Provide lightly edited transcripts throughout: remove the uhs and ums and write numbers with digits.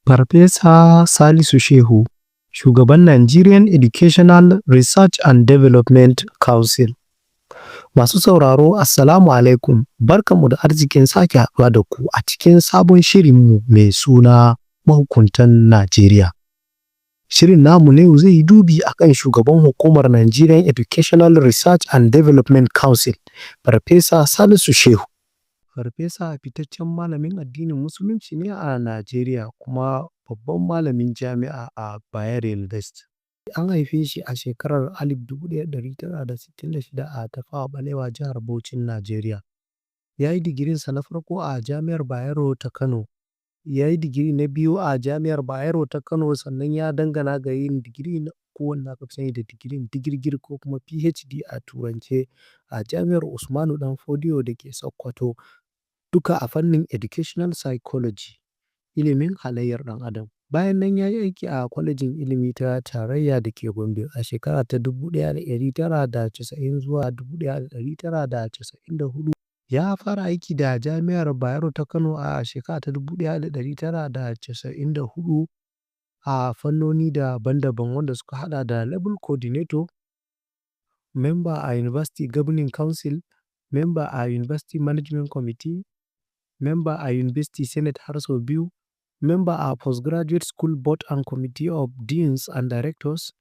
Farfesa Salisu Shehu, shugaban Nigerian Educational Research and Development Council. Masu sauraro, Assalamu alaikum, barkanmu da arzikin sake haɗuwa da ku a cikin sabon shirinmu mai suna mahukuntan Najeriya. Shirin namu na yau zai yi dubi akan shugaban hukumar Nigerian Educational Research and Development Council, Farfesa Salisu Shehu. Farfesa fitaccen malamin addinin Musulunci ne a Najeriya kuma babban malamin jami'a a Bayero University. An haife shi a shekarar 1966 a Tafawa Balewa, jihar Bauchin, Najeriya. Ya yi digirinsa na farko a Jami'ar Bayero ta Kano. Ya yi digiri na biyu a Jami'ar Bayero ta Kano, sannan ya dangana ga yin digiri na uku wanda aka fi sani da digirin digirgir ko kuma PhD a Turance a Jami'ar Usmanu Danfodiyo da ke Sokoto, duka a fannin Educational Psychology, ilimin halayyar ɗan adam. Bayan nan ya yi aiki a kwalejin ilimi ta tarayya da ke Gombe a shekara ta 1990 zuwa 1994. Ya fara aiki da Jami'ar Bayero ta Kano a shekara ta 1994 a fannoni daban-daban wanda suka haɗa da Level Coordinator, Member a University Governing Council, Member a University Management Committee, Member a University Senate har sau biyu, Member a Postgraduate School Board and Committee of Deans and Directors.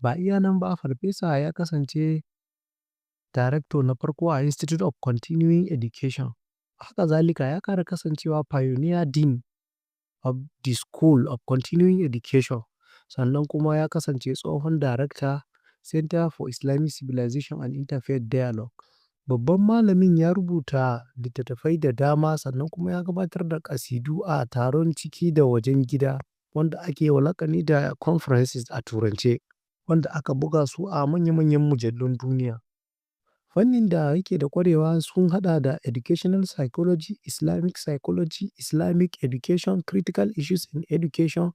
Ba iya nan ba, Farfesa ya kasance Director na farko a Institute of Continuing Education. Haka zalika ya ƙara kasancewa Pioneer Dean of the School of Continuing Education. Sannan kuma ya kasance tsohon Director, Center for Islamic Civilization and Interfaith Dialogue. Babban malamin ya rubuta littattafai da dama, sannan kuma ya gabatar da ƙasidu a taron ciki da wajen gida wanda ake wa laƙani da conferences a Turance, wanda aka buga su a manya-manyan mujallun duniya. Fannin da yake da ƙwarewa sun haɗa da Educational Psychology, Islamic Psychology, Islamic Education, Critical Issues in Education,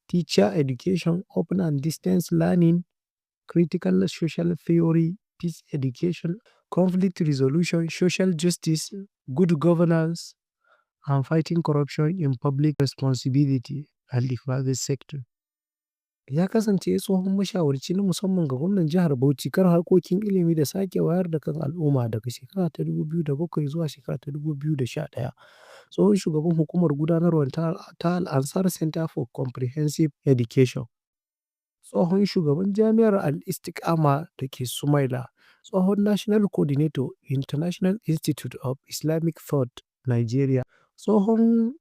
Teacher Education, Open and Distance Learning, Critical Social Theory, Peace Education, Conflict Resolution, Social Justice, Good Governance, and Fighting Corruption in Public Responsibility and the Private Sector. Ya kasance tsohon mashawarci na musamman ga gwamnan jihar Bauchi kan harkokin ilimi da sake wayar da kan al'umma daga shekara ta 2007 zuwa shekara ta 2011. Tsohon shugaban hukumar gudanarwa ta Al-Ansar Center for Comprehensive Education. Tsohon shugaban Jami'ar Al-Istiqama da ke Sumaila. Tsohon National Coordinator, International Institute of Islamic Thought, Nigeria. Tsohon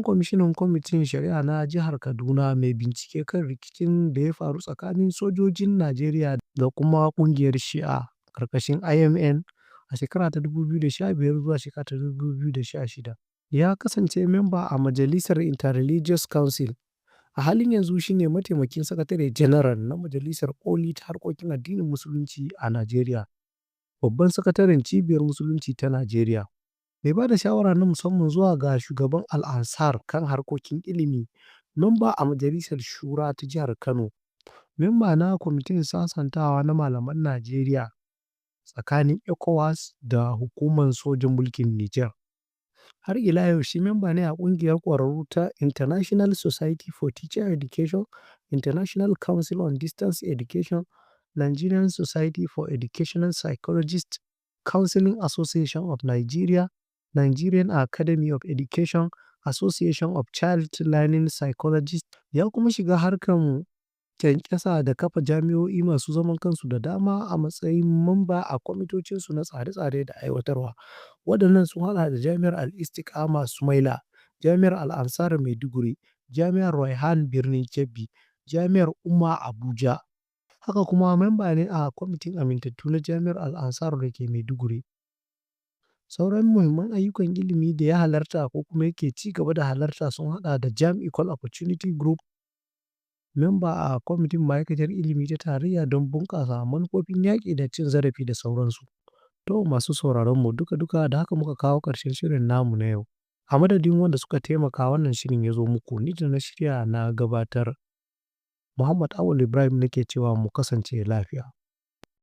kwamishinan kwamitin shari'a na jihar Kaduna mai bincike kan rikicin da ya faru tsakanin sojojin Najeriya da kuma ƙungiyar Shi'a ƙarƙashin IMN a shekara ta 2015 zuwa shekara ta 2016. Ya kasance memba a Majalisar Interreligious Council. A halin yanzu shi ne mataimakin sakatare general na Majalisar Koli ta harkokin addinin Musulunci a Najeriya. Babban sakataren Cibiyar Musulunci ta Najeriya. Mai ba da shawara na musamman zuwa ga shugaban Al-Ansar kan harkokin ilimi. Memba a Majalisar Shura ta jihar Kano. Memba na Kwamitin Sasantawa na Malaman Najeriya tsakanin ECOWAS da Hukumar Sojin Mulkin Nijar. Har ila yau shi memba ne a ƙungiyar ƙwararru ta International Society for Teacher Education, International Council on Distance Education, Nigerian Society for Educational Psychologists, Counseling Association of Nigeria, Nigerian Academy of Education, Association of Child Learning Psychologists. Ya kuma shiga harkar kyankyasa da kafa jami'o'i masu zaman kansu da dama a matsayin mamba a kwamitocinsu na tsare-tsare da aiwatarwa. Waɗannan sun haɗa da Jami'ar Al-Istiqama Sumaila, Jami'ar Al-Ansar Maiduguri, Jami'ar Raihan Birnin Kebbi, Jami'ar Umma Abuja. Haka kuma memba ne a kwamitin amintattu na Jami'ar Al-Ansar da ke Maiduguri. Sauran muhimman ayyukan ilimi da ya halarta ko kuma yake ci gaba da halarta sun haɗa da JAM Equal Opportunity Group, memba a kwamitin ma'aikatar ilimi ta tarayya don bunƙasa manufofin yaƙi da cin zarafi da sauransu. To masu sauraron mu duka-duka da haka muka kawo ƙarshen shirin namu na yau. A madadin wanda suka taimaka wannan shirin ya zo muku, ni da na shirya na gabatar. Muhammad Awal Ibrahim nake cewa mu kasance lafiya.